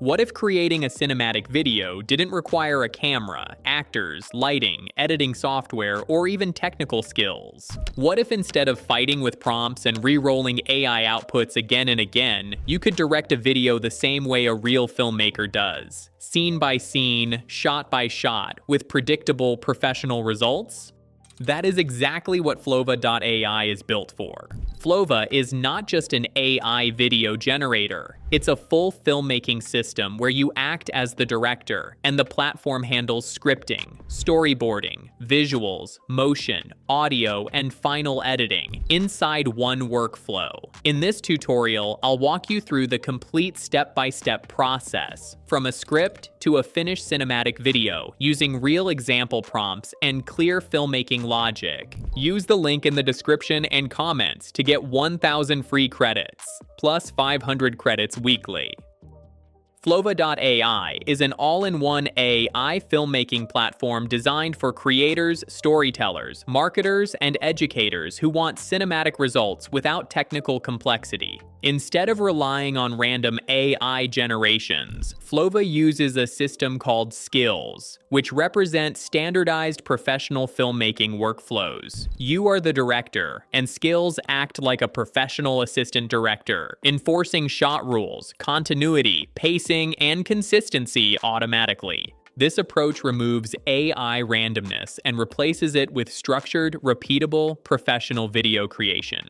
What if creating a cinematic video didn't require a camera, actors, lighting, editing software, or even technical skills? What if instead of fighting with prompts and re-rolling AI outputs again and again, you could direct a video the same way a real filmmaker does? Scene by scene, shot by shot, with predictable, professional results? That is exactly what Flova.ai is built for. Flova is not just an AI video generator. It's a full filmmaking system where you act as the director, and the platform handles scripting, storyboarding, visuals, motion, audio, and final editing inside one workflow. In this tutorial, I'll walk you through the complete step-by-step process, from a script to a finished cinematic video, using real example prompts and clear filmmaking logic. Use the link in the description and comments to get 1,000 free credits, plus 500 credits weekly. Flova.ai is an all-in-one AI filmmaking platform designed for creators, storytellers, marketers, and educators who want cinematic results without technical complexity. Instead of relying on random AI generations, Flova uses a system called skills, which represent standardized professional filmmaking workflows. You are the director, and skills act like a professional assistant director, enforcing shot rules, continuity, pacing, and consistency automatically. This approach removes AI randomness and replaces it with structured, repeatable, professional video creation.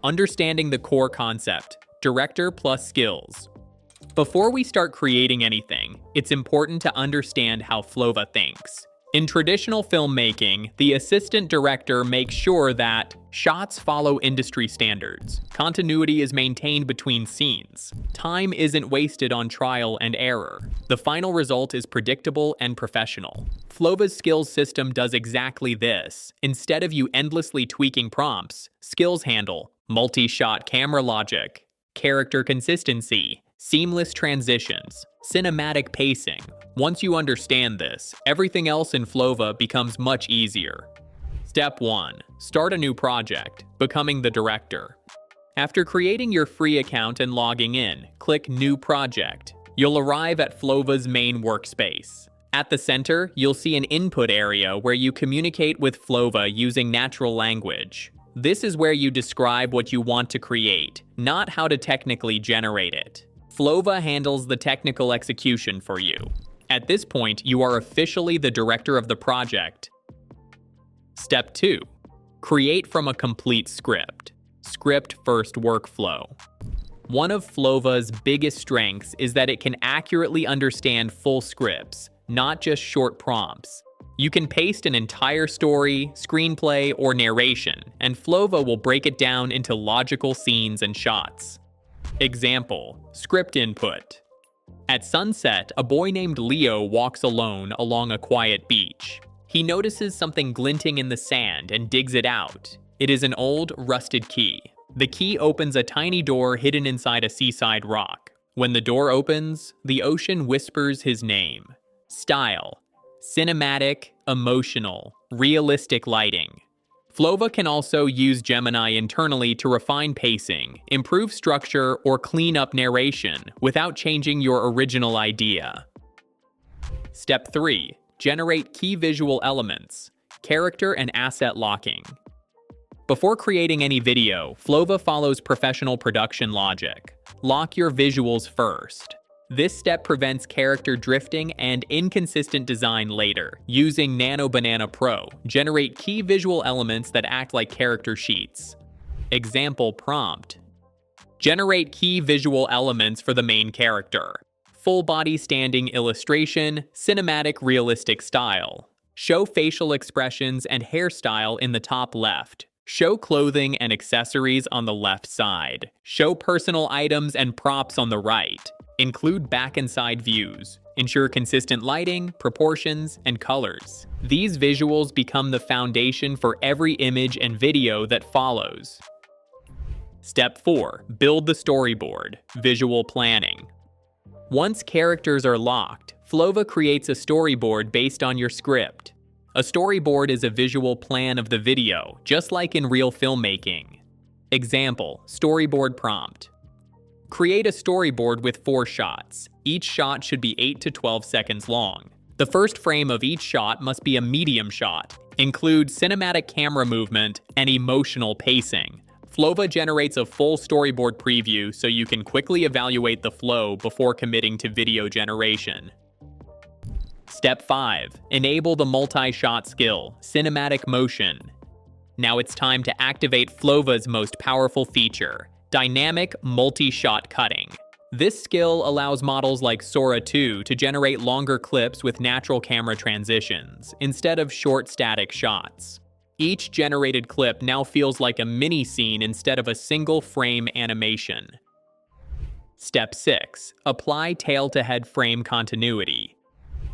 Understanding the core concept: director plus skills. Before we start creating anything, it's important to understand how Flova thinks. In traditional filmmaking, the assistant director makes sure that shots follow industry standards, continuity is maintained between scenes, time isn't wasted on trial and error, the final result is predictable and professional. Flova's skills system does exactly this. Instead of you endlessly tweaking prompts, skills handle multi-shot camera logic, character consistency, seamless transitions, cinematic pacing. Once you understand this, everything else in Flova becomes much easier. Step 1. Start a new project, becoming the director. After creating your free account and logging in, click New Project. You'll arrive at Flova's main workspace. At the center, you'll see an input area where you communicate with Flova using natural language. This is where you describe what you want to create, not how to technically generate it. Flova handles the technical execution for you. At this point, you are officially the director of the project. Step 2. Create from a complete script. Script first workflow. One of Flova's biggest strengths is that it can accurately understand full scripts, not just short prompts. You can paste an entire story, screenplay, or narration, and Flova will break it down into logical scenes and shots. Example: script input. At sunset, a boy named Leo walks alone along a quiet beach. He notices something glinting in the sand and digs it out. It is an old, rusted key. The key opens a tiny door hidden inside a seaside rock. When the door opens, the ocean whispers his name. Style: cinematic, emotional, realistic lighting. Flova can also use Gemini internally to refine pacing, improve structure, or clean up narration without changing your original idea. Step 3. Generate key visual elements, character and asset locking. Before creating any video, Flova follows professional production logic. Lock your visuals first. This step prevents character drifting and inconsistent design later. Using Nano Banana Pro, generate key visual elements that act like character sheets. Example prompt: generate key visual elements for the main character. Full body standing illustration, cinematic realistic style. Show facial expressions and hairstyle in the top left. Show clothing and accessories on the left side. Show personal items and props on the right. Include back and side views. Ensure consistent lighting, proportions, and colors. These visuals become the foundation for every image and video that follows. Step 4. Build the storyboard. Visual planning. Once characters are locked, Flova creates a storyboard based on your script. A storyboard is a visual plan of the video, just like in real filmmaking. Example: storyboard prompt: Create a storyboard with 4 shots. Each shot should be 8 to 12 seconds long. The first frame of each shot must be a medium shot. Include cinematic camera movement and emotional pacing. Flova generates a full storyboard preview so you can quickly evaluate the flow before committing to video generation. Step 5. Enable the multi-shot skill, cinematic motion. Now it's time to activate Flova's most powerful feature, dynamic multi-shot cutting. This skill allows models like Sora 2 to generate longer clips with natural camera transitions, instead of short static shots. Each generated clip now feels like a mini-scene instead of a single frame animation. Step 6. Apply tail-to-head frame continuity.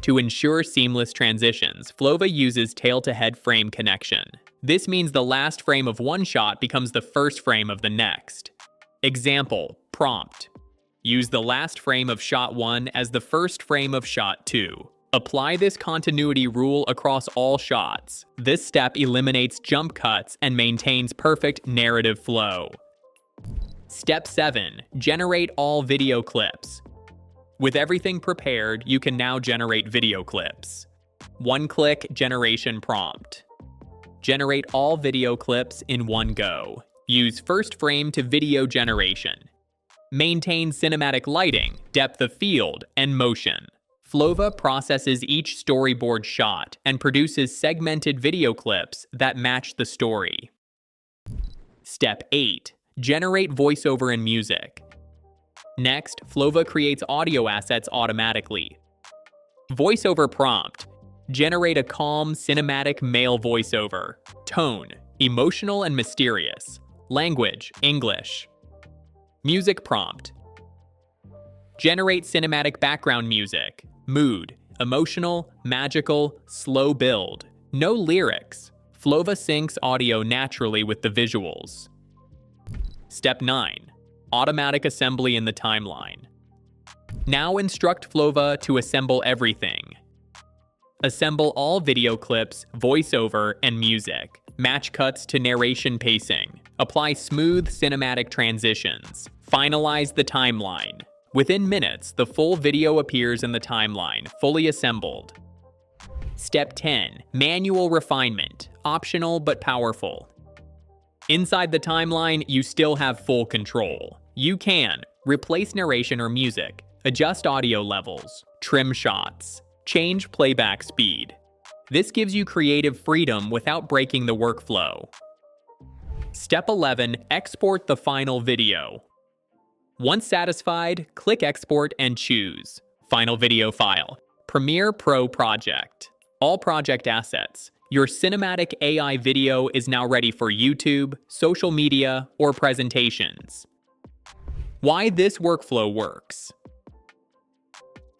To ensure seamless transitions, Flova uses tail-to-head frame connection. This means the last frame of one shot becomes the first frame of the next. Example, prompt. Use the last frame of shot 1 as the first frame of shot 2. Apply this continuity rule across all shots. This step eliminates jump cuts and maintains perfect narrative flow. Step 7. Generate all video clips. With everything prepared, you can now generate video clips. One-click generation prompt. Generate all video clips in one go. Use first frame to video generation. Maintain cinematic lighting, depth of field, and motion. Flova processes each storyboard shot and produces segmented video clips that match the story. Step 8. Generate voiceover and music. Next, Flova creates audio assets automatically. Voiceover prompt. Generate a calm, cinematic male voiceover. Tone, emotional and mysterious. Language, English. Music prompt. Generate cinematic background music. Mood, emotional, magical, slow build. No lyrics. Flova syncs audio naturally with the visuals. Step 9. Automatic assembly in the timeline. Now instruct Flova to assemble everything. Assemble all video clips, voiceover, and music. Match cuts to narration pacing. Apply smooth cinematic transitions. Finalize the timeline. Within minutes, the full video appears in the timeline, fully assembled. Step 10. Manual refinement. Optional but powerful. Inside the timeline, you still have full control. You can replace narration or music, adjust audio levels, trim shots, change playback speed. This gives you creative freedom without breaking the workflow. Step 11. Export the final video. Once satisfied, click Export and choose Final Video File. Premiere Pro Project. All project assets. Your cinematic AI video is now ready for YouTube, social media, or presentations. Why this workflow works.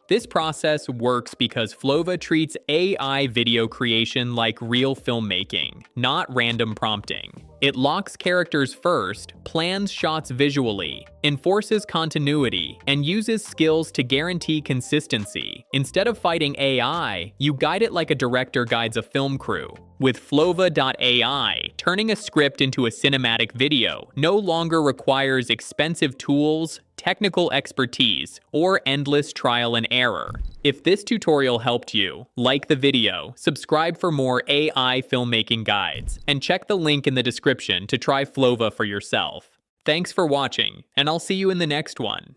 This process works because Flova treats AI video creation like real filmmaking, not random prompting. It locks characters first, plans shots visually, enforces continuity, and uses skills to guarantee consistency. Instead of fighting AI, you guide it like a director guides a film crew. With Flova.ai, turning a script into a cinematic video no longer requires expensive tools, technical expertise, or endless trial and error. If this tutorial helped you, like the video, subscribe for more AI filmmaking guides, and check the link in the description to try Flova for yourself. Thanks for watching, and I'll see you in the next one.